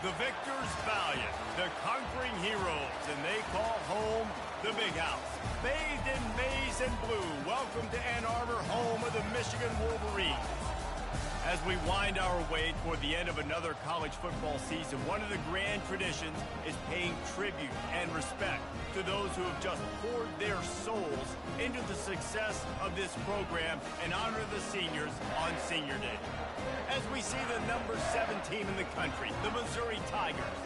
The victors valiant, the conquering heroes, and they call home the Big House. Bathed in maize and blue, welcome to Ann Arbor, home of the Michigan Wolverines. As we wind our way toward the end of another college football season, one of the grand traditions is paying tribute and respect to those who have just poured their souls into the success of this program and honor the seniors on Senior Day. As we see the number 7 team in the country, the Missouri Tigers,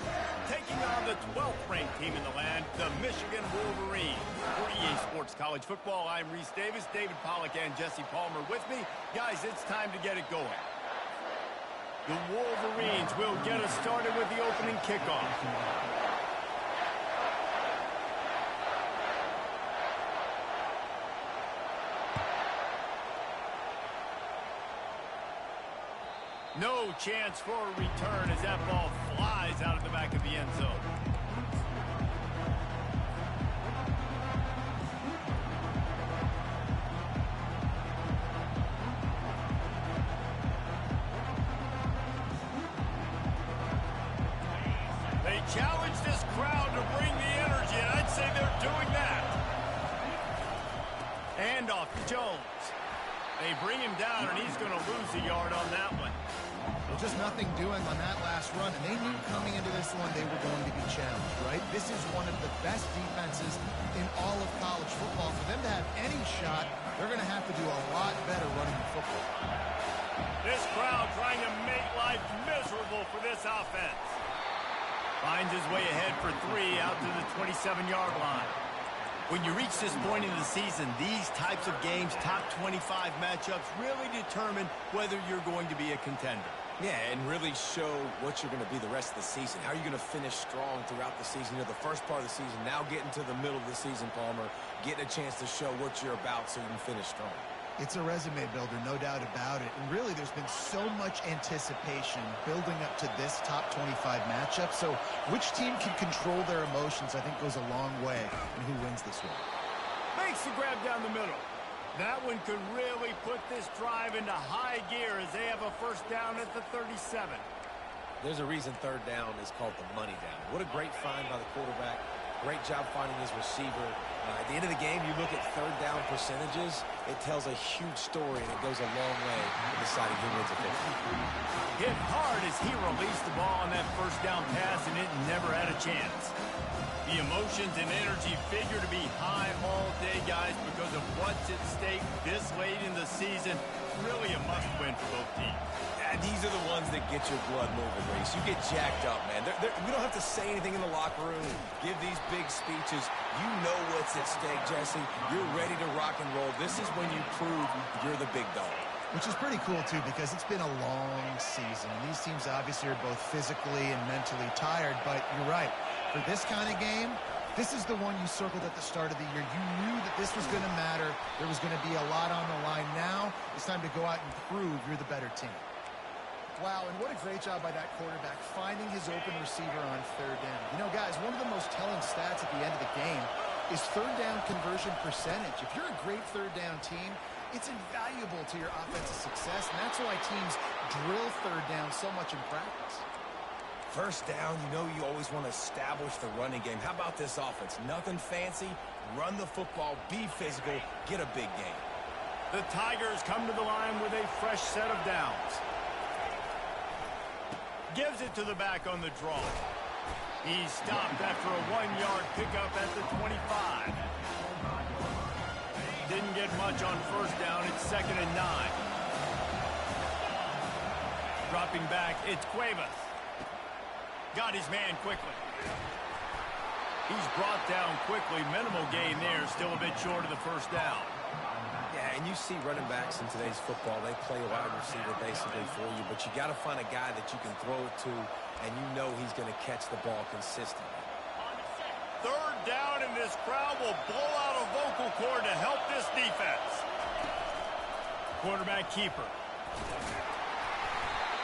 taking on the 12th ranked team in the land, the Michigan Wolverines. For EA Sports College Football, I'm Reese Davis, David Pollack, and Jesse Palmer with me. Guys, it's time to get it going. The Wolverines will get us started with the opening kickoff. No chance for a return as that ball flies out of the back of the end zone. They challenge this crowd to bring the energy, and I'd say they're doing that. And off to Jones. They bring him down, and he's going to lose a yard on that one. Well, just nothing doing on that last run, and they knew coming into this one they were going to be challenged, right? This is one of the best defenses in all of college football. For them to have any shot, they're going to have to do a lot better running the football. This crowd trying to make life miserable for this offense. Finds his way ahead for 3 out to the 27-yard line. When you reach this point in the season, these types of games, top 25 matchups, really determine whether you're going to be a contender. Yeah, and really show what you're going to be the rest of the season. How are you going to finish strong throughout the season? You know, the first part of the season, now getting to the middle of the season, Palmer, getting a chance to show what you're about so you can finish strong. It's a resume builder, no doubt about it. And really, there's been so much anticipation building up to this top 25 matchup. So which team can control their emotions, I think, goes a long way in who wins this one. Makes the grab down the middle. That one could really put this drive into high gear as they have a first down at the 37. There's a reason third down is called the money down. What a great find by the quarterback. Great job finding his receiver. At the end of the game, you look at third down percentages, it tells a huge story, and it goes a long way in deciding who wins a football. Hit hard as he released the ball on that first down pass, and it never had a chance. The emotions and energy figure to be high all day, guys, because of what's at stake this late in the season. Really a must-win for both teams. These are the ones that get your blood moving, Reese. You get jacked up, man. We don't have to say anything in the locker room, give these big speeches. You know what's at stake, Jesse. You're ready to rock and roll. This is when you prove you're the big dog. Which is pretty cool, too, because it's been a long season. And these teams obviously are both physically and mentally tired, but you're right. For this kind of game, this is the one you circled at the start of the year. You knew that this was going to matter. There was going to be a lot on the line. Now it's time to go out and prove you're the better team. Wow, and what a great job by that quarterback finding his open receiver on third down. You know, guys, one of the most telling stats at the end of the game is third down conversion percentage. If you're a great third down team, it's invaluable to your offensive success, and that's why teams drill third down so much in practice. First down, you know you always want to establish the running game. How about this offense? Nothing fancy. Run the football, be physical, get a big game. The Tigers come to the line with a fresh set of downs. Gives it to the back on the draw. He's stopped after a 1-yard pickup at the 25. Didn't get much on first down. It's 2nd and 9. Dropping back, it's Cuevas. Got his man quickly. He's brought down quickly. Minimal gain there. Still a bit short of the first down. Yeah, and you see running backs in today's football, they play a wide receiver basically for you, but you got to find a guy that you can throw it to, and you know he's going to catch the ball consistently. Third down, and this crowd will blow out a vocal cord to help this defense. Quarterback keeper.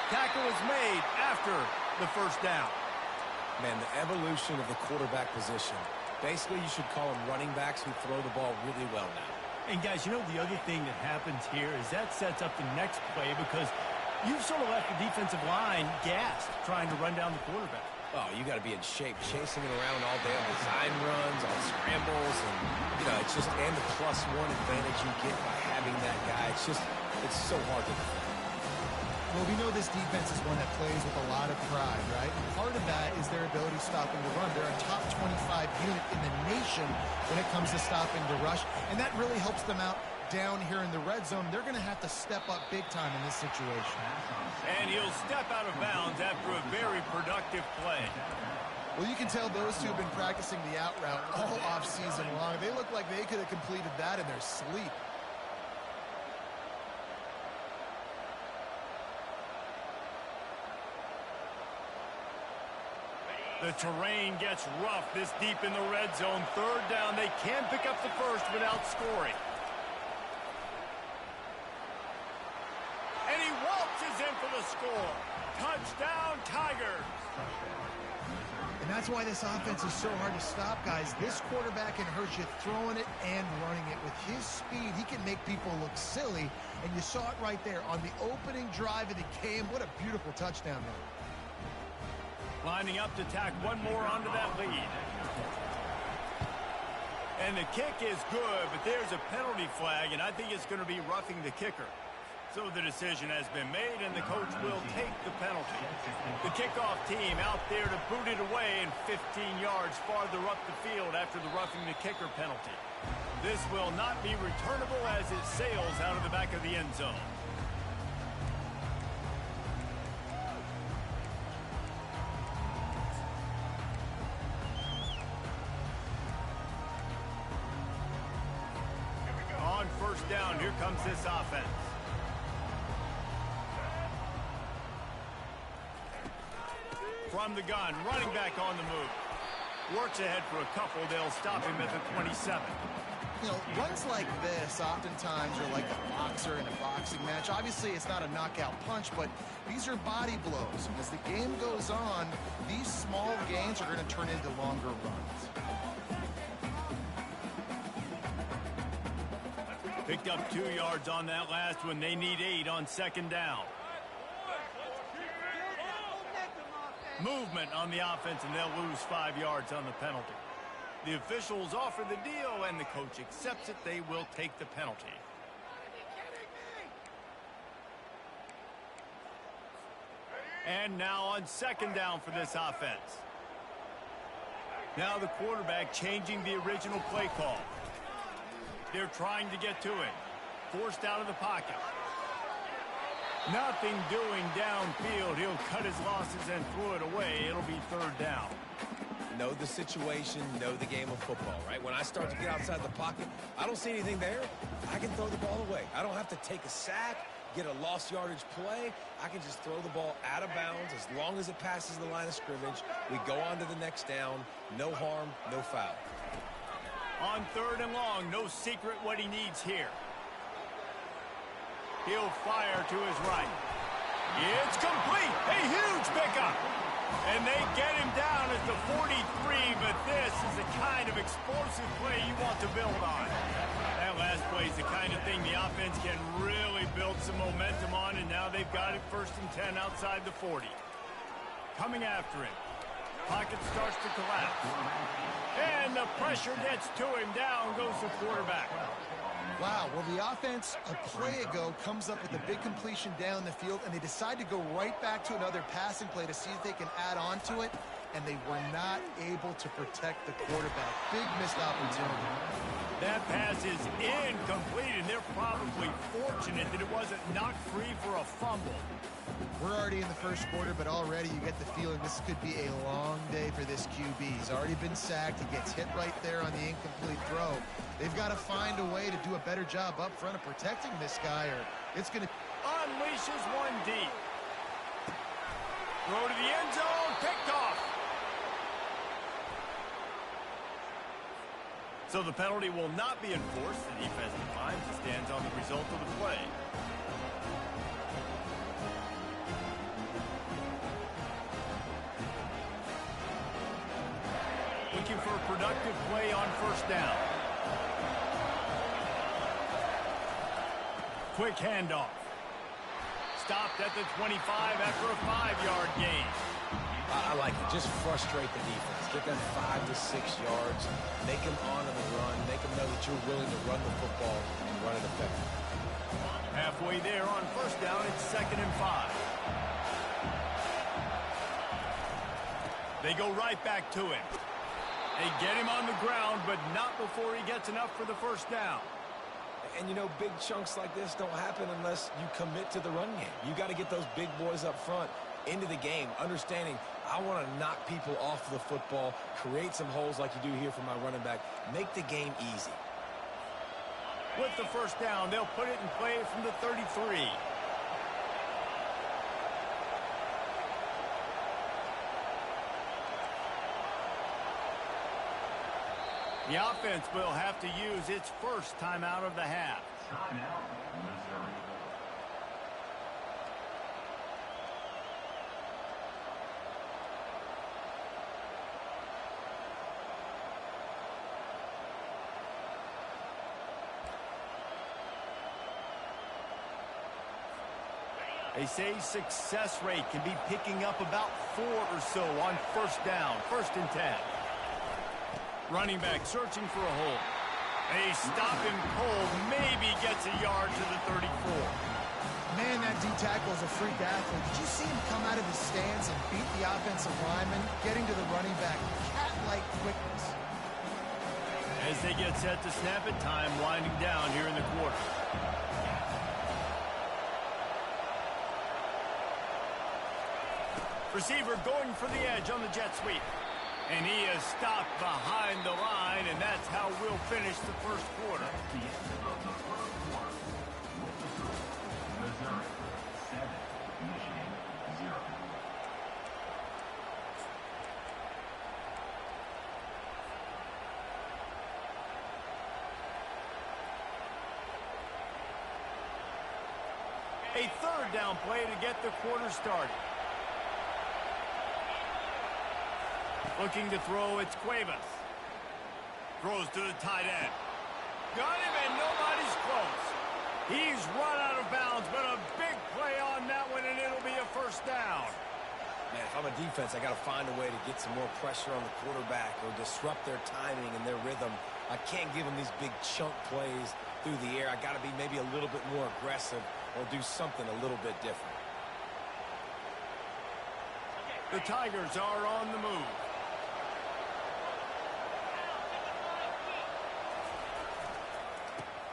Tackle is made after the first down. Man, the evolution of the quarterback position. Basically, you should call them running backs who throw the ball really well now. And guys, you know the other thing that happens here is that sets up the next play because You've sort of left the defensive line gassed trying to run down the quarterback. Oh, you got to be in shape, chasing it around all day on design runs, on scrambles, and, it's just, and the +1 advantage you get by having that guy. It's so hard to defend. Well, we know this defense is one that plays with a lot of pride, right? And part of that is their ability stopping the run. They're a top 25 unit in the nation when it comes to stopping the rush, and that really helps them out down here in the red zone. They're going to have to step up big time in this situation. And he'll step out of bounds after a very productive play. Well, you can tell those two have been practicing the out route all off-season long. They look like they could have completed that in their sleep. The terrain gets rough this deep in the red zone. Third down, they can pick up the first without scoring. And he waltzes in for the score. Touchdown, Tigers. And that's why this offense is so hard to stop, guys. This quarterback can hurt you throwing it and running it. With his speed, he can make people look silly. And you saw it right there on the opening drive of the game. What a beautiful touchdown there. Lining up to tack one more onto that lead. And the kick is good, but there's a penalty flag, and I think it's going to be roughing the kicker. So the decision has been made, and the coach will take the penalty. The kickoff team out there to boot it away and 15 yards farther up the field after the roughing the kicker penalty. This will not be returnable as it sails out of the back of the end zone. On first down, here comes this offense. From the gun, running back on the move. Works ahead for a couple. They'll stop him at the 27. Runs like this oftentimes are like a boxer in a boxing match. Obviously, it's not a knockout punch, but these are body blows. And as the game goes on, these small gains are going to turn into longer runs. Picked up 2 yards on that last one. They need 8 on second down. Movement on the offense, and they'll lose 5 yards on the penalty. The officials offer the deal, and the coach accepts it. They will take the penalty. And now on second down for this offense. Now the quarterback changing the original play call. They're trying to get to it. Forced out of the pocket. Nothing doing downfield. He'll cut his losses and throw it away. It'll be third down. Know the situation, know the game of football, right? When I start to get outside the pocket, I don't see anything there. I can throw the ball away. I don't have to take a sack, get a lost yardage play. I can just throw the ball out of bounds as long as it passes the line of scrimmage. We go on to the next down. No harm, no foul. On third and long, no secret what he needs here. He'll fire to his right. It's complete. A huge pickup. And they get him down at the 43, but this is the kind of explosive play you want to build on. That last play is the kind of thing the offense can really build some momentum on, and now they've got it first and 10 outside the 40. Coming after it. Pocket starts to collapse. And the pressure gets to him. Down goes the quarterback. Wow, well, the offense a play ago comes up with a big completion down the field, and they decide to go right back to another passing play to see if they can add on to it, and they were not able to protect the quarterback. Big missed opportunity. That pass is incomplete, and they're probably fortunate that it wasn't knocked free for a fumble. We're already in the first quarter, but already you get the feeling this could be a long day for this QB. He's already been sacked. He gets hit right there on the incomplete throw. They've got to find a way to do a better job up front of protecting this guy, or it's going to... Unleashes one deep. Throw to the end zone. Picked off. So the penalty will not be enforced. The defense declines and stands on the result of the play. Looking for a productive play on first down. Quick handoff. stopped at the 25 after a 5-yard gain. I like it. Just frustrate the defense. Get them 5 to 6 yards. Make them honor the run. Make them know that you're willing to run the football and run it effectively. Halfway there on first down, it's 2nd and 5. They go right back to him. They get him on the ground, but not before he gets enough for the first down. And, you know, big chunks like this don't happen unless you commit to the run game. You got to get those big boys up front into the game, understanding I want to knock people off the football, create some holes like you do here for my running back, make the game easy. With the first down, they'll put it in play from the 33. The offense will have to use its first timeout of the half. Timeout, Missouri. They say success rate can be picking up about 4 or so on first down, 1st and 10. Running back searching for a hole. They stop him cold, maybe gets a yard to the 34. Man, that D-tackle is a freak athlete. Did you see him come out of his stance and beat the offensive lineman, getting to the running back, cat-like quickness? As they get set to snap it, time winding down here in the quarter. Receiver going for the edge on the jet sweep. And he is stopped behind the line, and that's how we'll finish the first quarter. The end of the first quarter. Missouri 7, Michigan 0. A 3rd down play to get the quarter started. Looking to throw, it's Cuevas. Throws to the tight end. Got him, and nobody's close. He's run out of bounds, but a big play on that one, and it'll be a first down. Man, if I'm a defense, I got to find a way to get some more pressure on the quarterback or disrupt their timing and their rhythm. I can't give them these big chunk plays through the air. I got to be maybe a little bit more aggressive or do something a little bit different. The Tigers are on the move.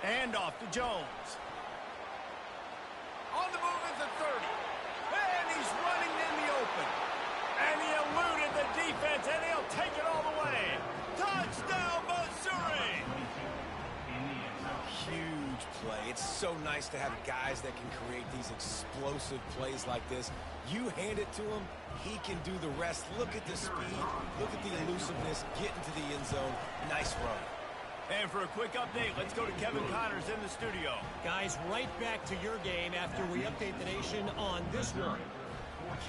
Hand off to Jones. On the move at the 30. And he's running in the open. And he eluded the defense, and he'll take it all the way. Touchdown, Missouri! Huge play. It's so nice to have guys that can create these explosive plays like this. You hand it to him, he can do the rest. Look at the speed. Look at the elusiveness. Get into the end zone. Nice run. And for a quick update, let's go to Kevin Connors in the studio. Guys, right back to your game after we update the nation on this one.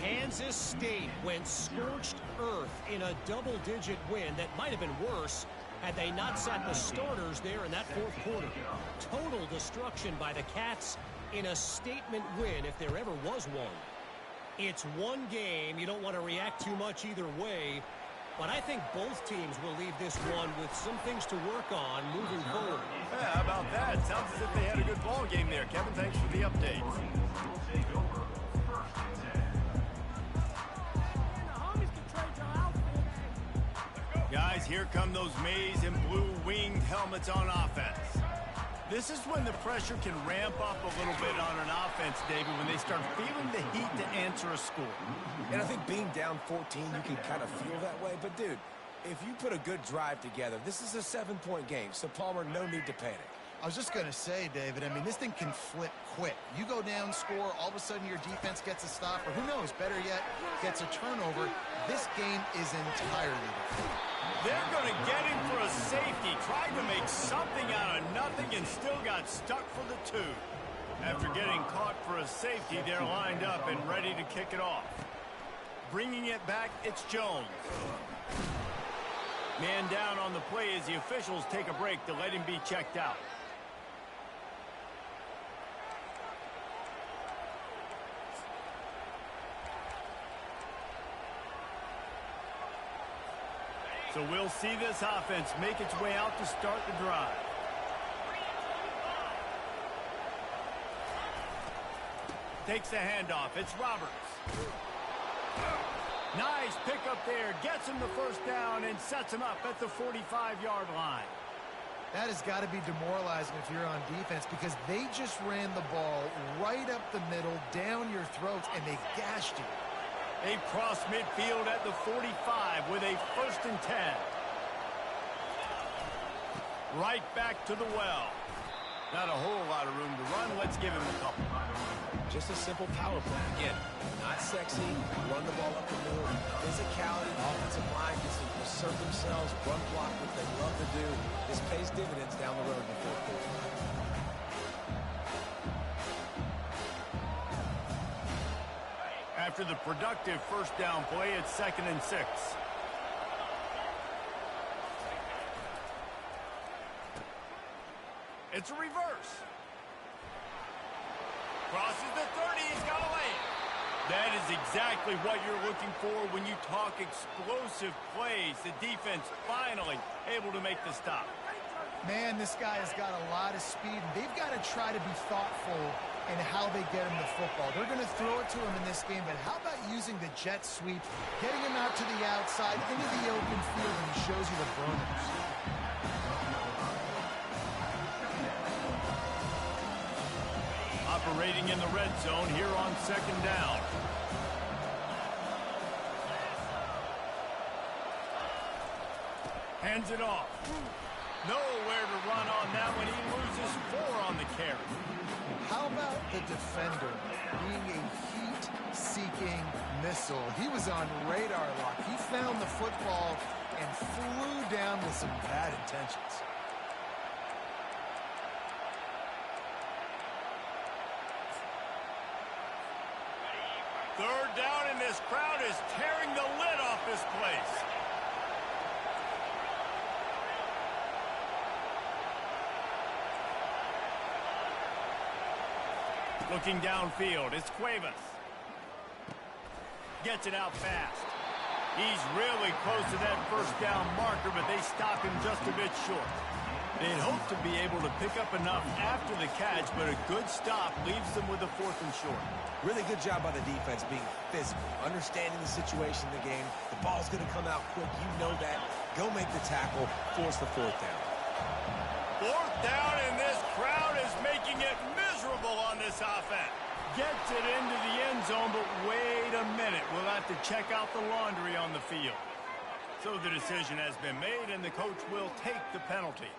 Kansas State went scorched earth in a double-digit win that might have been worse had they not sat the starters there in that 4th quarter. Total destruction by the Cats in a statement win if there ever was one. It's one game. You don't want to react too much either way. But I think both teams will leave this one with some things to work on moving forward. Yeah, how about that? Sounds as if they had a good ball game there. Kevin, thanks for the update. Guys, here come those maize and blue winged helmets on offense. This is when the pressure can ramp up a little bit on an offense, David, when they start feeling the heat to answer a score. And I think being down 14, you can kind of feel that way. But, dude, if you put a good drive together, this is a 7-point game. So, Palmer, no need to panic. I was just going to say, David, I mean, this thing can flip quick. You go down, score, all of a sudden your defense gets a stop, or who knows, better yet, gets a turnover. This game is entirely different. They're going to get him for a safety. Tried to make something out of nothing and still got stuck for the 2. After getting caught for a safety, they're lined up and ready to kick it off. Bringing it back, it's Jones. Man down on the play as the officials take a break to let him be checked out. So we'll see this offense make its way out to start the drive. Takes the handoff. It's Roberts. Nice pickup there. Gets him the first down and sets him up at the 45-yard line. That has got to be demoralizing if you're on defense because they just ran the ball right up the middle, down your throats, and they gashed you. They cross midfield at the 45 with a 1st and 10. Right back to the well. Not a whole lot of room to run. Let's give him a couple. Just a simple power play. Again, not sexy, run the ball up the middle. Physicality, offensive line gets to assert themselves, run block, what they love to do. This pays dividends down the road in the fourth quarter. After the productive first down play, it's 2nd and 6. It's a reverse. Crosses the 30. He's got to lay it. That is exactly what you're looking for when you talk explosive plays. The defense finally able to make the stop. Man, this guy has got a lot of speed. They've got to try to be thoughtful in how they get him the football. They're going to throw it to him in this game, but how about using the jet sweep, getting him out to the outside, into the open field, and he shows you the burners. Operating in the red zone here on 2nd down. Hands it off. Nowhere to run on that one. He loses 4 on the carry. How about the defender being a heat-seeking missile? He was on radar lock. He found the football and flew down with some bad intentions. Third down, and this crowd is tearing the lid off this place. Looking downfield, it's Cuevas. Gets it out fast. He's really close to that first down marker, but they stop him just a bit short. They'd hope to be able to pick up enough after the catch, but a good stop leaves them with a 4th and short. Really good job by the defense being physical, understanding the situation in the game. The ball's going to come out quick. You know that. Go make the tackle, force the 4th down. 4th down, and this crowd is making it miserable on this offense. Gets it into the end zone, but wait a minute. We'll have to check out the laundry on the field. So the decision has been made, and the coach will take the penalty.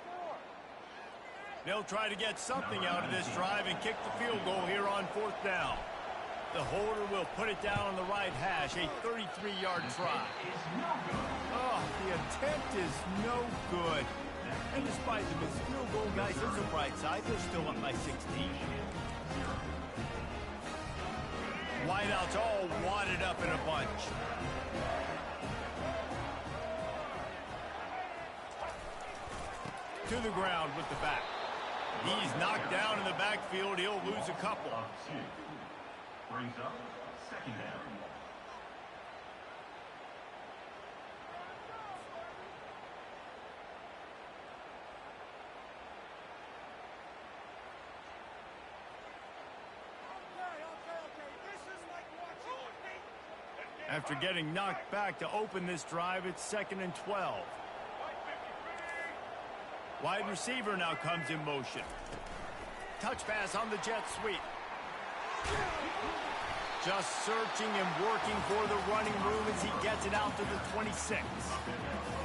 They'll try to get something out of this drive and kick the field goal here on 4th down. The holder will put it down on the right hash, a 33-yard try. Oh, the attempt is no good. And despite the missed field goal, guys, there's a bright side. They're still up by 16. Wideouts all wadded up in a bunch. To the ground with the back. He's knocked down in the backfield. He'll lose a couple. Brings up 2nd down. After getting knocked back to open this drive, it's 2nd and 12. Wide receiver now comes in motion. Touch pass on the jet sweep. Just searching and working for the running room as he gets it out to the 26.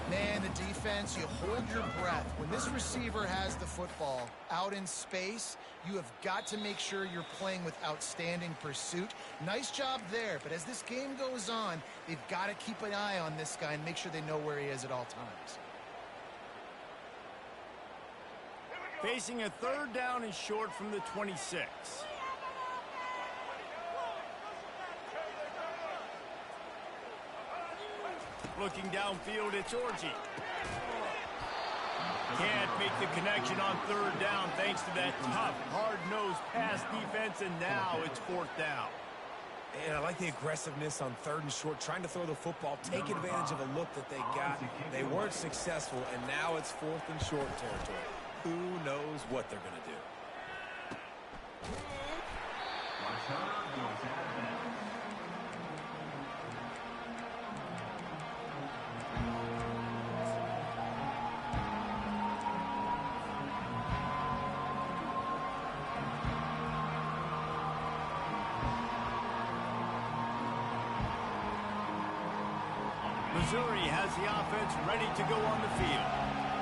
Man, the defense, you hold your breath. When this receiver has the football out in space, you have got to make sure you're playing with outstanding pursuit. Nice job there, but as this game goes on, they've got to keep an eye on this guy and make sure they know where he is at all times. Facing a 3rd down and short from the 26. Looking downfield, it's Orji. Can't make the connection on 3rd down thanks to that tough, hard-nosed pass defense, and now it's 4th down. And I like the aggressiveness on 3rd and short, trying to throw the football, take advantage of a look that they got. They weren't successful, and now it's 4th and short territory. Who knows what they're going to do? Missouri has the offense ready to go on the field.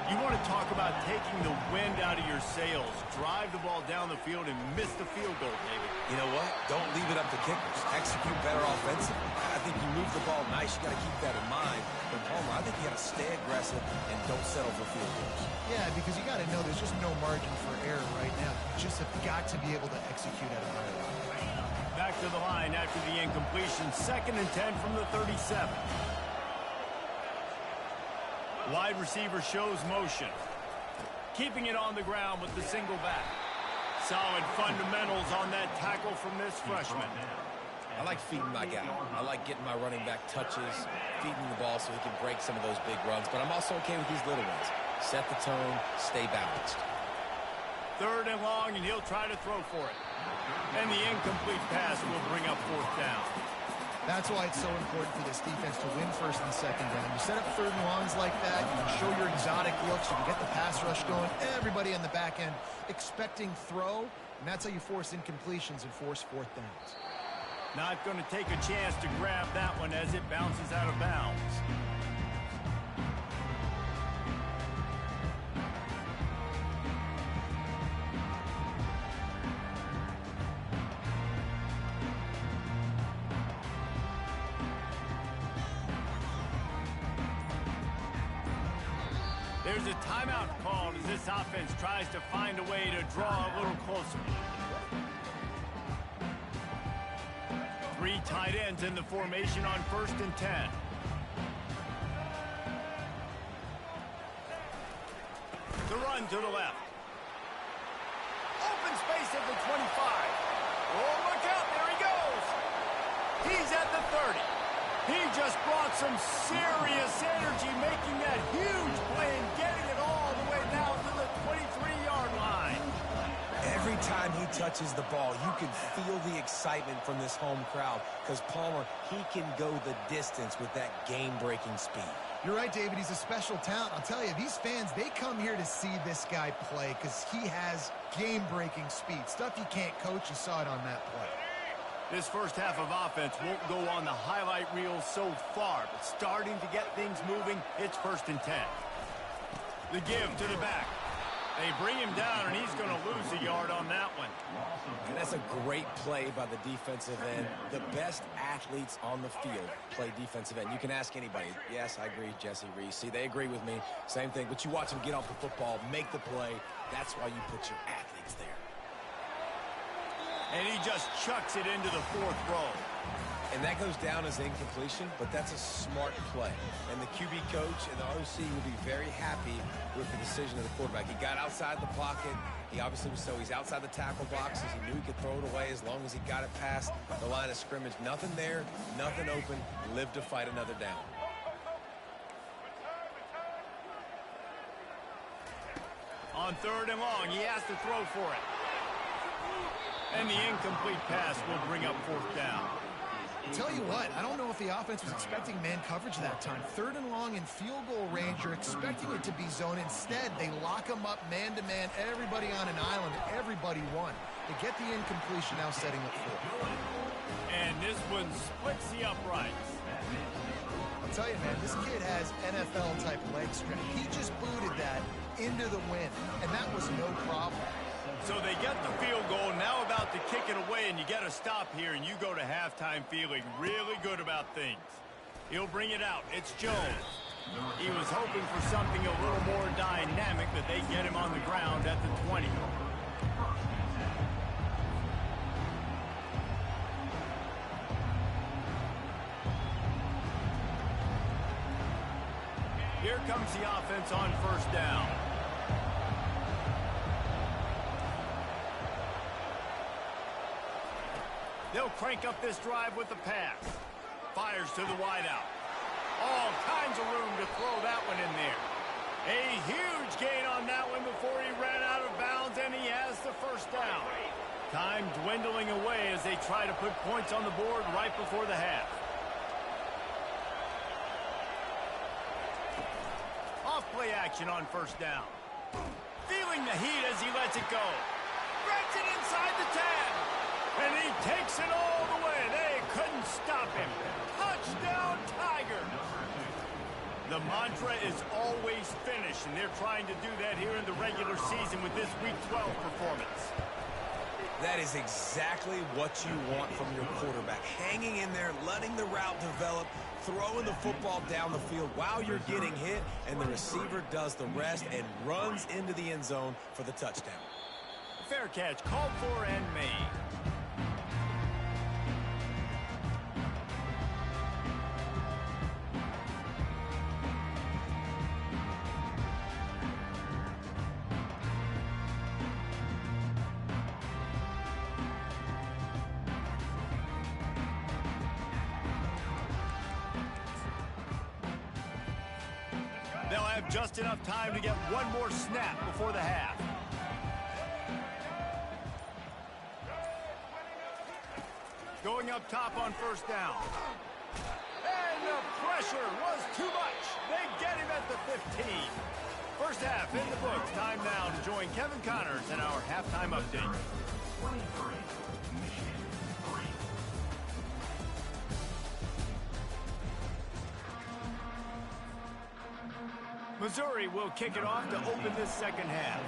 You want to talk about taking the wind out of your sails. Drive the ball down the field and miss the field goal, David. You know what? Don't leave it up to kickers. Execute better offensively. I think you move the ball nice. You got to keep that in mind. But Palmer, I think you got to stay aggressive and don't settle for field goals. Yeah, because you got to know there's just no margin for error right now. You just have got to be able to execute at a higher level. Back to the line after the incompletion. 2nd and 10 from the 37. Wide receiver shows motion. Keeping it on the ground with the single back. Solid fundamentals on that tackle from this freshman. I like feeding my guy. I like getting my running back touches, feeding the ball so he can break some of those big runs. But I'm also okay with these little ones. Set the tone, stay balanced. 3rd and long, and he'll try to throw for it. And the incomplete pass will bring up 4th down. That's why it's so important for this defense to win 1st and 2nd down. You set up 3rd and longs like that, you can show your exotic looks, you can get the pass rush going, everybody on the back end expecting throw, and that's how you force incompletions and force 4th downs. Not going to take a chance to grab that one as it bounces out of bounds. There's a timeout called as this offense tries to find a way to draw a little closer. 3 tight ends in the formation on 1st and 10. The run to the left. Open space at the 25. Oh, look out, there he goes. He's at the 30. He just brought some serious energy, making that huge play and getting it all the way down to the 23-yard line. Every time he touches the ball, you can feel the excitement from this home crowd because Palmer, he can go the distance with that game-breaking speed. You're right, David. He's a special talent. I'll tell you, these fans, they come here to see this guy play because he has game-breaking speed. Stuff you can't coach. You saw it on that play. This first half of offense won't go on the highlight reel so far, but starting to get things moving, it's 1st and 10. The give to the back. They bring him down, and he's going to lose a yard on that one. And that's a great play by the defensive end. The best athletes on the field play defensive end. You can ask anybody. Yes, I agree, Jesse Reese. See, they agree with me. Same thing. But you watch them get off the football, make the play. That's why you put your athletes there. And he just chucks it into the 4th row. And that goes down as incompletion, but that's a smart play. And the QB coach and the OC will be very happy with the decision of the quarterback. He got outside the pocket. He obviously was he's outside the tackle boxes. He knew he could throw it away as long as he got it past the line of scrimmage. Nothing there, nothing open. Live to fight another down. On 3rd and long, he has to throw for it. And the incomplete pass will bring up 4th down. Tell you what, I don't know if the offense was expecting man coverage that time. 3rd and long in field goal range, you're expecting it to be zone. Instead, they lock them up man-to-man, everybody on an island, everybody won. They get the incompletion, now setting up 4th. And this one splits the uprights. I'll tell you, man, this kid has NFL-type leg strength. He just booted that into the wind, and that was no problem. So they get the field goal, now about to kick it away, and you get a stop here, and you go to halftime feeling really good about things. He'll bring it out. It's Jones. He was hoping for something a little more dynamic, but they get him on the ground at the 20. Here comes the offense on 1st down. They'll crank up this drive with the pass. Fires to the wideout. All kinds of room to throw that one in there. A huge gain on that one before he ran out of bounds, and he has the first down. Time dwindling away as they try to put points on the board right before the half. Off-play action on first down. Feeling the heat as he lets it go. Threads it inside the 10. And he takes it all the way. They couldn't stop him. Touchdown, Tiger. The mantra is always finish, and they're trying to do that here in the regular season with this Week 12 performance. That is exactly what you want from your quarterback. Hanging in there, letting the route develop, throwing the football down the field while you're getting hit, and the receiver does the rest and runs into the end zone for the touchdown. Fair catch called for and made. They'll have just enough time to get one more snap before the half. Going up top on first down. And the pressure was too much. They get him at the 15. First half in the books. Time now to join Kevin Connors in our halftime update. 23, Michigan 3. Missouri will kick it off to open this second half.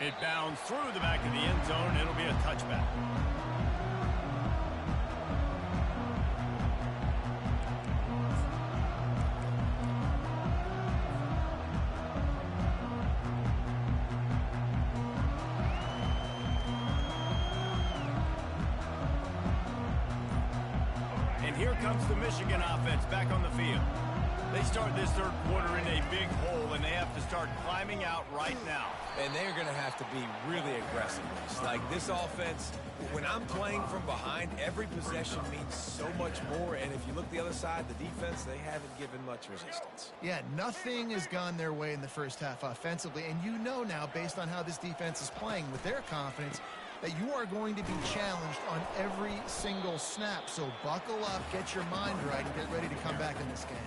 It bounds through the back of the end zone. It'll be a touchback. And here comes the Michigan offense back on the field. They start this third quarter in a big hole, and they have to start climbing out right now. And they're going to have to be really aggressive. Like this offense, when I'm playing from behind, every possession means so much more. And if you look the other side, the defense, they haven't given much resistance. Yeah, nothing has gone their way in the first half offensively. And you know now, based on how this defense is playing with their confidence, that you are going to be challenged on every single snap. So buckle up, get your mind right, and get ready to come back in this game.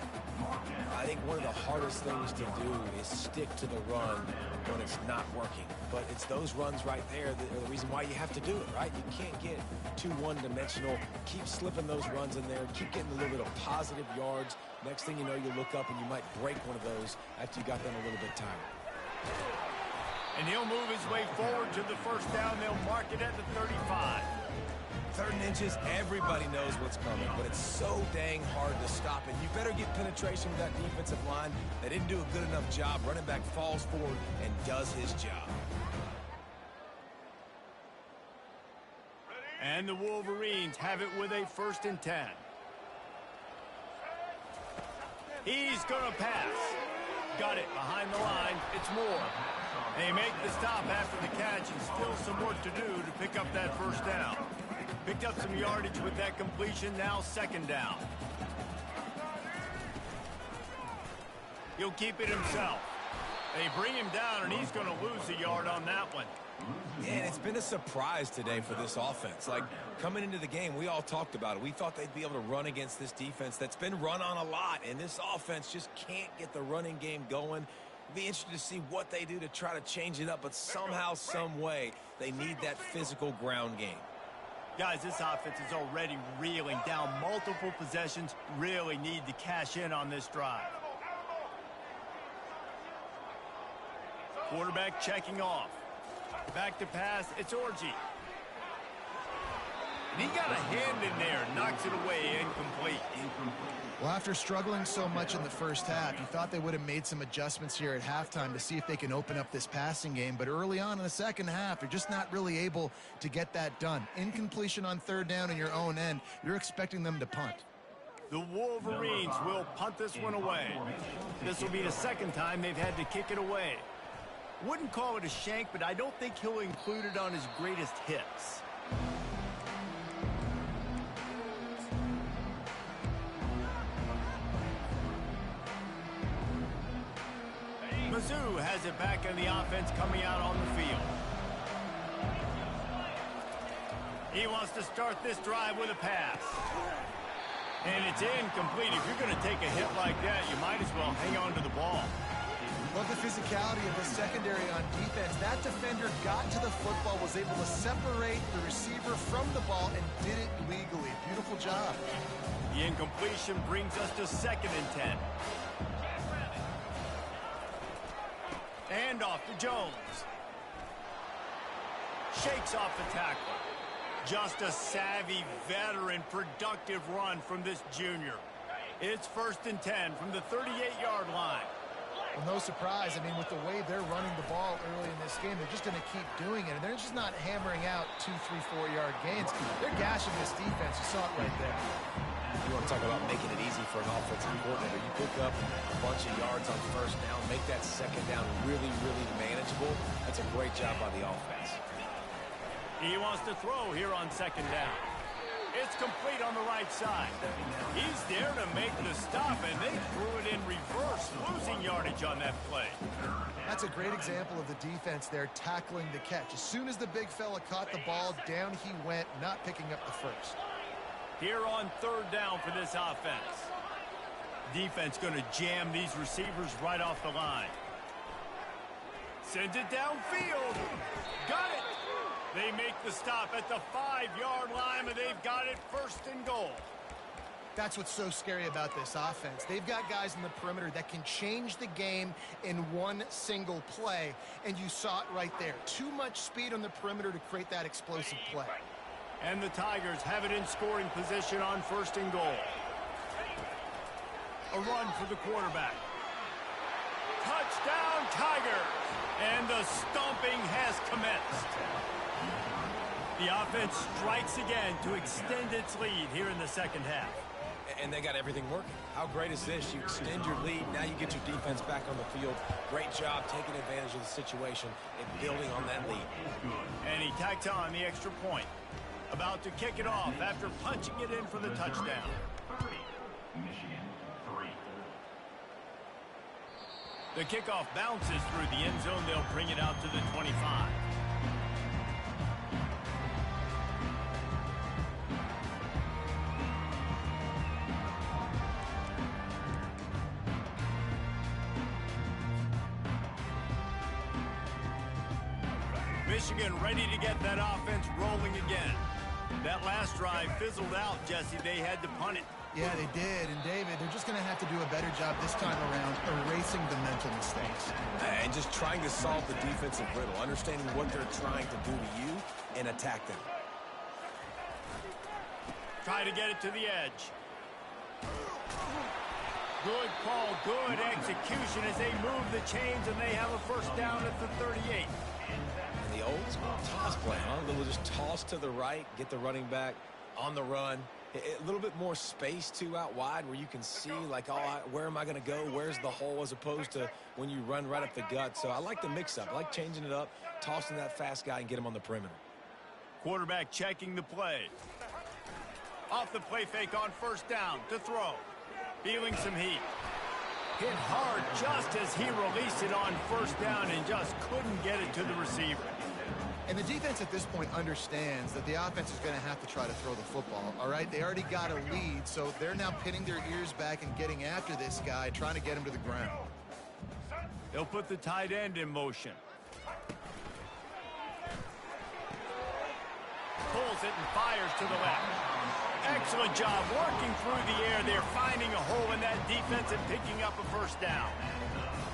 I think one of the hardest things to do is stick to the run when it's not working. But it's those runs right there that are the reason why you have to do it, right? You can't get too one-dimensional. Keep slipping those runs in there. Keep getting a little bit of positive yards. Next thing you know, you look up and you might break one of those after you got them a little bit tired. And he'll move his way forward to the first down. They'll mark it at the 35. Third and inches, everybody knows what's coming, but it's so dang hard to stop it. You better get penetration with that defensive line. They didn't do a good enough job. Running back falls forward and does his job. And the Wolverines have it with a 1st and 10. He's going to pass. Got it behind the line. It's Moore. They make the stop after the catch, and still some work to do to pick up that first down. Picked up some yardage with that completion, now 2nd down. He'll keep it himself. They bring him down, and he's going to lose a yard on that one. Yeah, and it's been a surprise today for this offense. Like, coming into the game, we all talked about it. We thought they'd be able to run against this defense that's been run on a lot, and this offense just can't get the running game going. It'll be interesting to see what they do to try to change it up, but somehow, some way, they need that physical ground game. Guys, this offense is already reeling down multiple possessions. Really need to cash in on this drive. Quarterback checking off. Back to pass, it's Orji. And he got a hand in there, knocks it away, incomplete. Well, after struggling so much in the first half, you thought they would have made some adjustments here at halftime to see if they can open up this passing game. But early on in the second half, you're just not really able to get that done. Incompletion on 3rd down in your own end, you're expecting them to punt. The Wolverines will punt this one away. This will be the 2nd time they've had to kick it away. Wouldn't call it a shank, but I don't think he'll include it on his greatest hits. Mizzou has it back in the offense coming out on the field. He wants to start this drive with a pass. And it's incomplete. If you're going to take a hit like that, you might as well hang on to the ball. Love the physicality of the secondary on defense. That defender got to the football, was able to separate the receiver from the ball, and did it legally. Beautiful job. The incompletion brings us to 2nd and 10. Hand off to Jones. Shakes off the tackle. Just a savvy, veteran, productive run from this junior. It's 1st and 10 from the 38-yard line. Well, no surprise. I mean, with the way they're running the ball early in this game, they're just going to keep doing it. And they're just not hammering out 2, 3, 4-yard gains. They're gashing this defense. You saw it right there. You want to talk about making it easy for an offensive coordinator. You pick up a bunch of yards on 1st down, make that 2nd down really, really manageable. That's a great job by the offense. He wants to throw here on 2nd down. It's complete on the right side. He's there to make the stop, and they threw it in reverse, losing yardage on that play. That's a great example of the defense there tackling the catch. As soon as the big fella caught the ball, down he went, not picking up the first. Here on 3rd down for this offense. Defense going to jam these receivers right off the line. Sends it downfield. Got it. They make the stop at the 5-yard line, and they've got it 1st and goal. That's what's so scary about this offense. They've got guys in the perimeter that can change the game in one single play, and you saw it right there. Too much speed on the perimeter to create that explosive play. And the Tigers have it in scoring position on 1st and goal. A run for the quarterback. Touchdown, Tigers! And the stomping has commenced. The offense strikes again to extend its lead here in the 2nd half. And they got everything working. How great is this? You extend your lead. Now you get your defense back on the field. Great job taking advantage of the situation and building on that lead. And he tacks on the extra point. About to kick it off after punching it in for the touchdown. 30, Michigan 3. The kickoff bounces through the end zone. They'll bring it out to the 25. Michigan ready to get that offense rolling again. That last drive fizzled out, Jesse. They had to punt it. Yeah, they did. And, David, they're just going to have to do a better job this time around erasing the mental mistakes. And just trying to solve the defensive riddle, understanding what they're trying to do to you and attack them. Try to get it to the edge. Good call, good execution as they move the chains, and they have a 1st down at the 38. And the old school toss play, huh? A little just toss to the right, get the running back on the run. A little bit more space, too, out wide where you can see, like, oh, where am I going to go? Where's the hole, as opposed to when you run right up the gut. So I like the mix-up. I like changing it up, tossing that fast guy and get him on the perimeter. Quarterback checking the play. Off the play fake on 1st down to throw. Feeling some heat. Hit hard just as he released it on 1st down and just couldn't get it to the receiver. And the defense at this point understands that the offense is going to have to try to throw the football, all right? They already got a lead, so they're now pinning their ears back and getting after this guy, trying to get him to the ground. They'll put the tight end in motion. Pulls it and fires to the left. Excellent job working through the air. They're finding a hole in that defense and picking up a 1st down.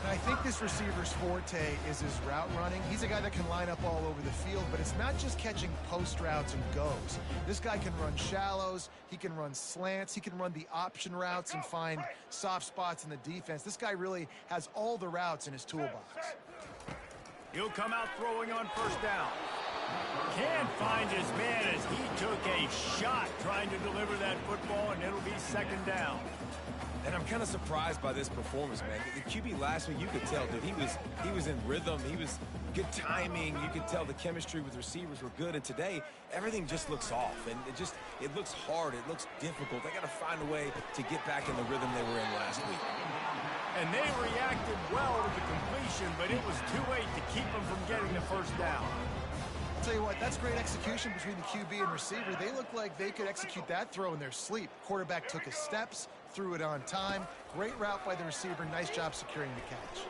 And I think this receiver's forte is his route running. He's a guy that can line up all over the field, but it's not just catching post routes and goes. This guy can run shallows, he can run slants, he can run the option routes and find soft spots in the defense. This guy really has all the routes in his toolbox. He'll come out throwing on 1st down. Can't find his man as he took a shot trying to deliver that football, and it'll be second down. And I'm kind of surprised by this performance, man. The QB last week, you could tell, dude, he was in rhythm. He was good timing. You could tell the chemistry with receivers were good. And today, everything just looks off. And it looks hard. It looks difficult. They got to find a way to get back in the rhythm they were in last week. And they reacted well to the completion, but it was too late to keep them from getting the first down. I'll tell you what, that's great execution between the QB and receiver. They looked like they could execute that throw in their sleep. Quarterback took his steps, threw it on time. Great route by the receiver. Nice job securing the catch.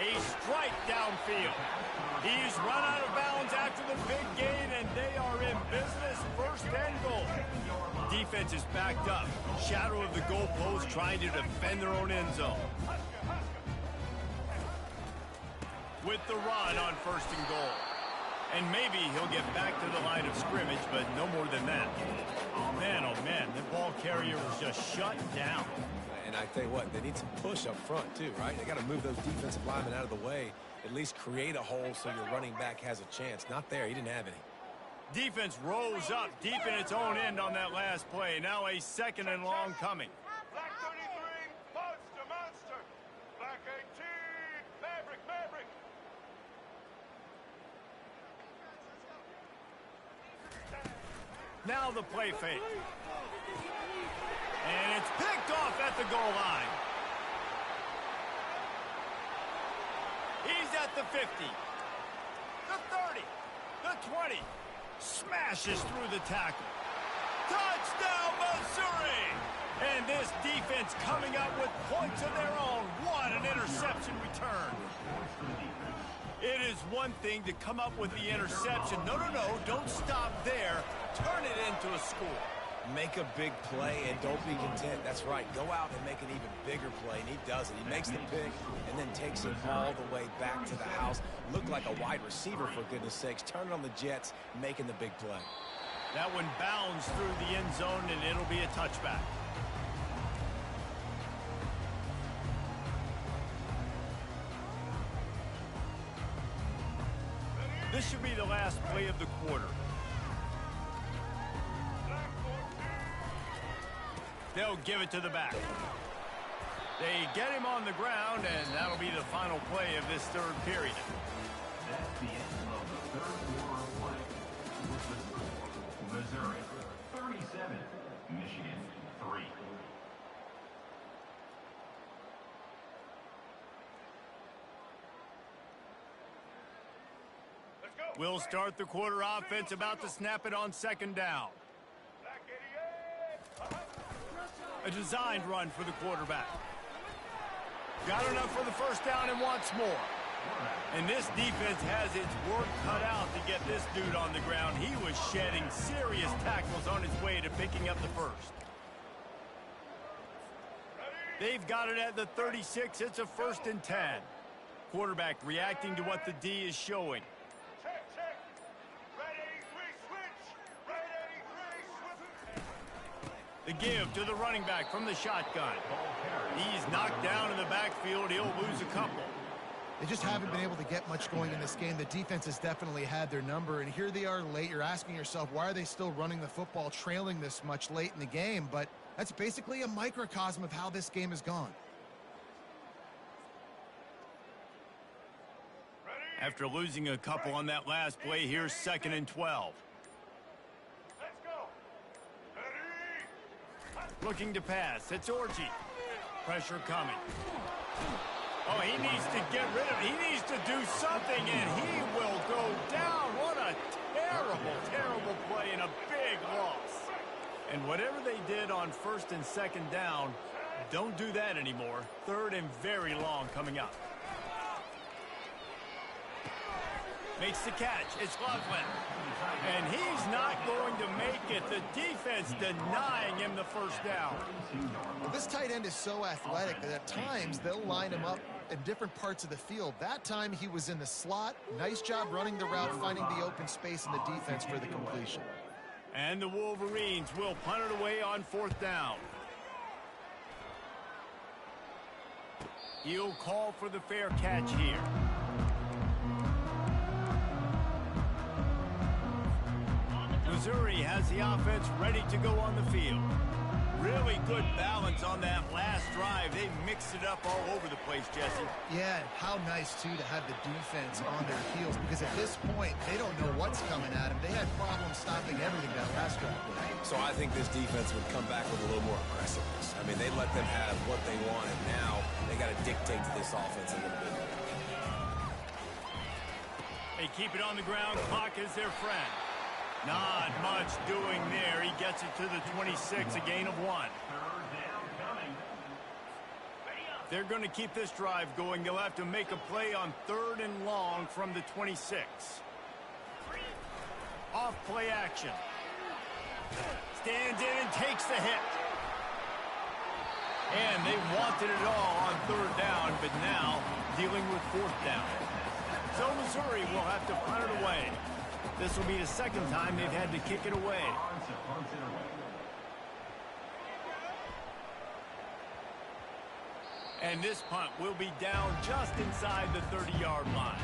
A strike downfield. He's run out of bounds after the big gain, and they are in business. First and goal. Defense is backed up. Shadow of the goalpost trying to defend their own end zone. With the run on first and goal. And maybe he'll get back to the line of scrimmage, but no more than that. Oh, man, the ball carrier was just shut down. And I tell you what, they need some push up front too, right? They got to move those defensive linemen out of the way, at least create a hole so your running back has a chance. Not there. He didn't have any. Defense rose up deep in its own end on that last play. Now a second and long coming. Black 33, monster. Black 18, Maverick. Now the play fake. And it's picked off at the goal line. He's at the 50. The 30. The 20. Smashes through the tackle. Touchdown, Missouri! And this defense coming up with points of their own. What an interception return. It is one thing to come up with the interception. No, don't stop there. Turn it into a score. Make a big play and don't be content. That's right. Go out and make an even bigger play, and he does it. He makes the pick and then takes it all the way back to the house. Looked like a wide receiver, for goodness sakes. Turn it on the Jets, making the big play. That one bounds through the end zone, and it'll be a touchback. This should be the last play of the quarter. They'll give it to the back. They get him on the ground, and that'll be the final play of this third period. That's the end of the third quarter of play. With the score, Missouri 37, Michigan 3. We'll start the quarter offense, about to snap it on second down. A designed run for the quarterback. Got enough for the first down and wants more. And this defense has its work cut out to get this dude on the ground. He was shedding serious tackles on his way to picking up the first. They've got it at the 36. It's a 1st and 10. Quarterback reacting to what the D is showing. The give to the running back from the shotgun. He's knocked down in the backfield. He'll lose a couple. They just haven't been able to get much going in this game. The defense has definitely had their number, and here they are late. You're asking yourself, why are they still running the football, trailing this much late in the game? But that's basically a microcosm of how this game has gone. After losing a couple on that last play, here's 2nd and 12. Looking to pass. It's Orji. Pressure coming. Oh, he needs to get rid of it. He needs to do something, and he will go down. What a terrible play and a big loss. And whatever they did on 1st and 2nd down, don't do that anymore. 3rd and very long coming up. Makes the catch. It's Loveland. And he's not going to make it. The defense denying him the first down. Well, this tight end is so athletic that at times they'll line him up in different parts of the field. That time he was in the slot. Nice job running the route, finding the open space in the defense for the completion. And the Wolverines will punt it away on 4th down. He'll call for the fair catch here. Missouri has the offense ready to go on the field. Really good balance on that last drive. They mixed it up all over the place, Jesse. Yeah, how nice, too, to have the defense on their heels, because at this point, they don't know what's coming at them. They had problems stopping everything that last drive. So I think this defense would come back with a little more aggressiveness. I mean, they let them have what they want, and now they got to dictate to this offense a little bit. They keep it on the ground. Clock is their friend. Not much doing there. He gets it to the 26, a gain of 1. They're going to keep this drive going. They'll have to make a play on 3rd and long from the 26. Off play action. Stands in and takes the hit. And they wanted it all on 3rd down, but now dealing with 4th down. So Missouri will have to punt it away. This will be the second time they've had to kick it away. And this punt will be down just inside the 30-yard line.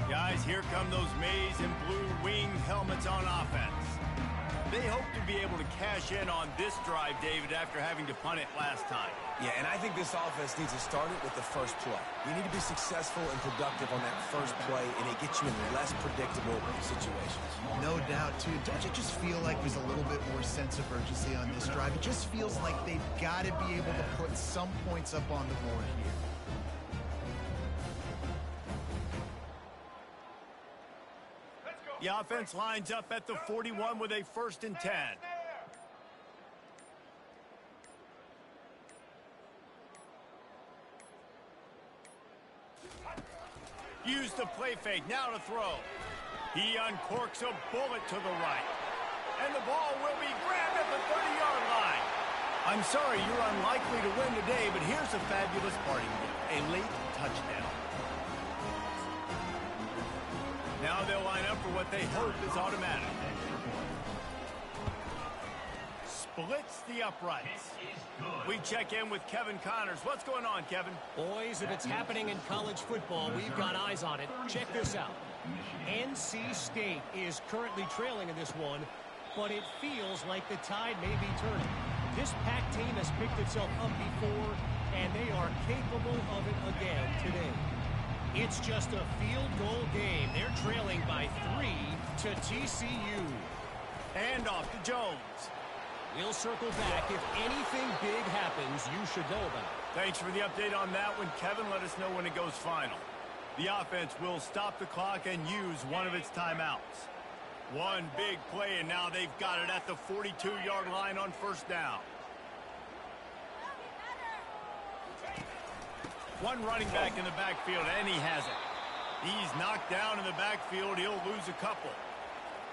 Guys, here come those maize and blue winged helmets on offense. They hope to be able to cash in on this drive, David, after having to punt it last time. Yeah, and I think this offense needs to start it with the first play. You need to be successful and productive on that first play, and it gets you in less predictable situations. No doubt, too. Don't you just feel like there's a little bit more sense of urgency on this drive? It just feels like they've got to be able to put some points up on the board here. The offense lines up at the 41 with a 1st and 10. Use the play fake. Now to throw. He uncorks a bullet to the right. And the ball will be grabbed at the 30-yard line. I'm sorry, you're unlikely to win today, but here's a fabulous parting gift. A late touchdown. Now they'll line up for what they hope is automatic. Splits the uprights. We check in with Kevin Connors. What's going on, Kevin? Boys, if it's happening in college football, we've got eyes on it. Check this out. NC State is currently trailing in this one, but it feels like the tide may be turning. This Pac team has picked itself up before, and they are capable of it again today. It's just a field goal game. They're trailing by 3 to TCU. And off to Jones. We'll circle back. If anything big happens, you should know about it. Thanks for the update on that one, Kevin. Let us know when it goes final. The offense will stop the clock and use one of its timeouts. One big play, and now they've got it at the 42-yard line on 1st down. One running back in the backfield, and he has it. He's knocked down in the backfield. He'll lose a couple.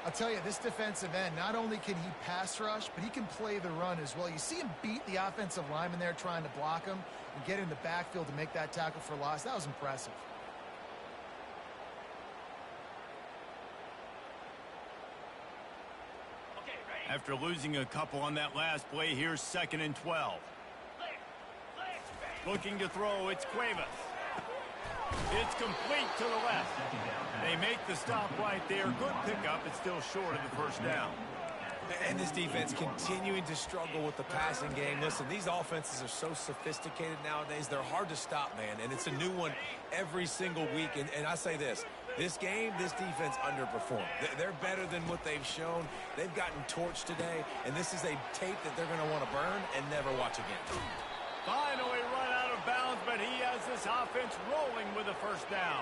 I'll tell you, this defensive end, not only can he pass rush, but he can play the run as well. You see him beat the offensive lineman there trying to block him and get in the backfield to make that tackle for loss. That was impressive. After losing a couple on that last play, here's 2nd and 12. Looking to throw, it's Cuevas. It's complete to the left. They make the stop right there. Good pickup. It's still short of the 1st down. And this defense continuing to struggle with the passing game. Listen, these offenses are so sophisticated nowadays. They're hard to stop, man. And it's a new one every single week. And I say this game, this defense underperformed. They're better than what they've shown. They've gotten torched today. And this is a tape that they're going to want to burn and never watch again. Finally run out of bounds, but he has this offense rolling with a 1st down.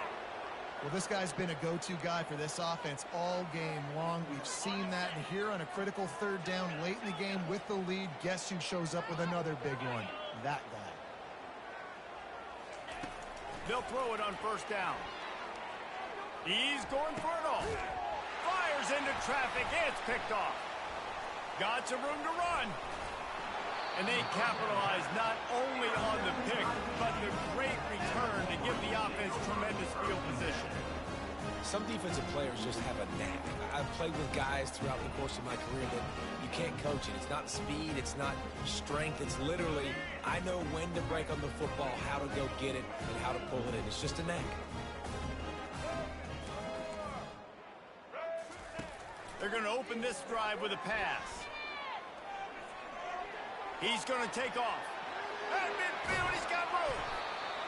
Well, this guy's been a go-to guy for this offense all game long. We've seen that, and here on a critical 3rd down late in the game with the lead, guess who shows up with another big one? That guy. They'll throw it on 1st down. He's going for it all. Fires into traffic. It's picked off. Got some room to run. And they capitalize not only on the pick, but the great return to give the offense tremendous field position. some defensive players just have a knack. I've played with guys throughout the course of my career that you can't coach it. It's not speed, it's not strength. It's literally, I know when to break on the football, how to go get it, and how to pull it in. It's just a knack. They're going to open this drive with a pass. He's going to take off. At midfield, he's got room.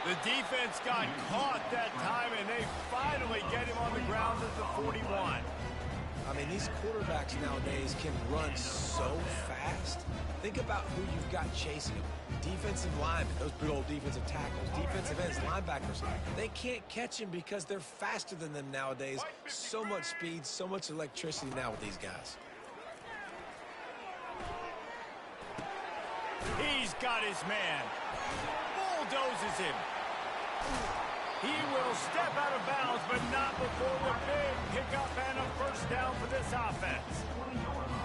The defense got caught that time, and they finally get him on the ground at the 41. I mean, these quarterbacks nowadays can run so fast. Think about who you've got chasing them. Defensive linemen, those big old defensive tackles, defensive ends, linebackers. They can't catch him because they're faster than them nowadays. So much speed, so much electricity now with these guys. He's got his man. Bulldozes him. He will step out of bounds, but not before the big pickup and a first down for this offense.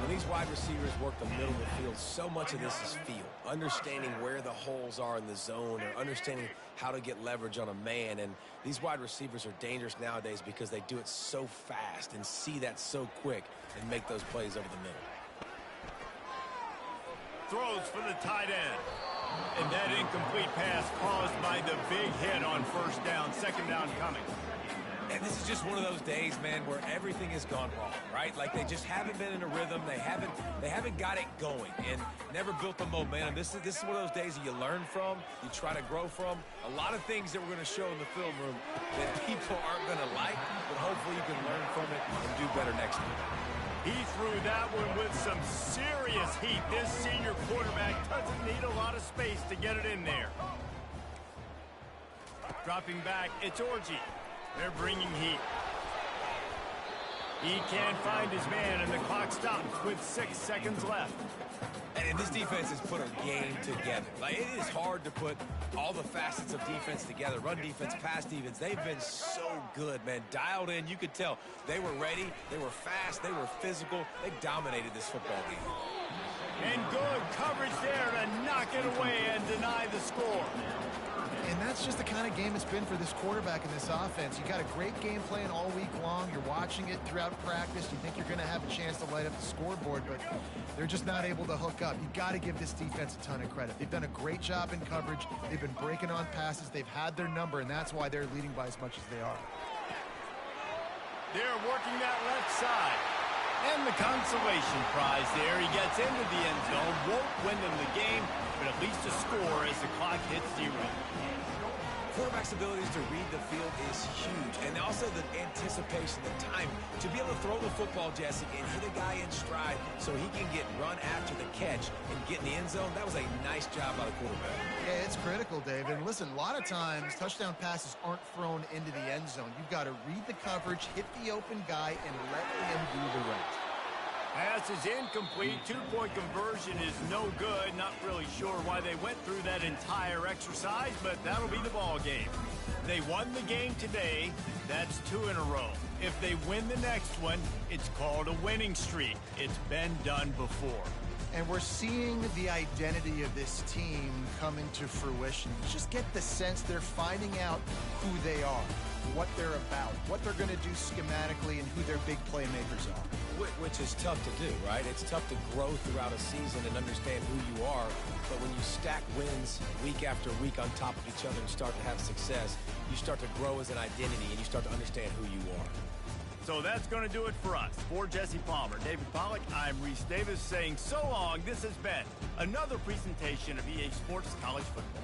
When these wide receivers work the middle of the field, so much of this is feel. Understanding where the holes are in the zone, or understanding how to get leverage on a man. And these wide receivers are dangerous nowadays because they do it so fast and see that so quick and make those plays over the middle. Throws for the tight end. And that incomplete pass caused by the big hit on first down, second down coming. And this is just one of those days, man, where everything has gone wrong, right? Like they just haven't been in a rhythm. They haven't got it going and never built the momentum. This is one of those days that you learn from, you try to grow from. A lot of things that we're going to show in the film room that people aren't going to like, but hopefully you can learn from it and do better next time. He threw that one with some serious heat. This senior quarterback doesn't need a lot of space to get it in there. Dropping back, it's Orji. They're bringing heat. He can't find his man, and the clock stops with 6 seconds left. And this defense has put a game together. Like, it is hard to put all the facets of defense together. Run defense, pass defense. They've been so good, man. Dialed in. You could tell they were ready. They were fast. They were physical. They dominated this football game. And good coverage there to knock it away and deny the score. And that's just the kind of game it's been for this quarterback in this offense. You got a great game plan all week long. You're watching it throughout practice. You think you're going to have a chance to light up the scoreboard, but they're just not able to hook up. You got to give this defense a ton of credit. They've done a great job in coverage. They've been breaking on passes. They've had their number, and that's why they're leading by as much as they are. They're working that left side. And the consolation prize there. He gets into the end zone. Won't win them the game, but at least a score as the clock hits 0. Quarterback's abilities to read the field is huge. And also the anticipation, the time to be able to throw the football, Jesse, and hit a guy in stride so he can get run after the catch and get in the end zone. That was a nice job by the quarterback. Yeah, it's critical, David. And listen, a lot of times touchdown passes aren't thrown into the end zone. You've got to read the coverage, hit the open guy, and let him do the rest. Pass is incomplete. 2-point conversion is no good. Not really sure why they went through that entire exercise, but that'll be the ball game. They won the game today. That's 2 in a row. If they win the next one, it's called a winning streak. It's been done before. And we're seeing the identity of this team come into fruition. You just get the sense they're finding out who they are, what they're about, what they're going to do schematically, and who their big playmakers are. Which is tough to do, right? It's tough to grow throughout a season and understand who you are. But when you stack wins week after week on top of each other and start to have success, you start to grow as an identity and you start to understand who you are. So that's going to do it for us. For Jesse Palmer, David Pollack, I'm Reese Davis saying so long. This has been another presentation of EA Sports College Football.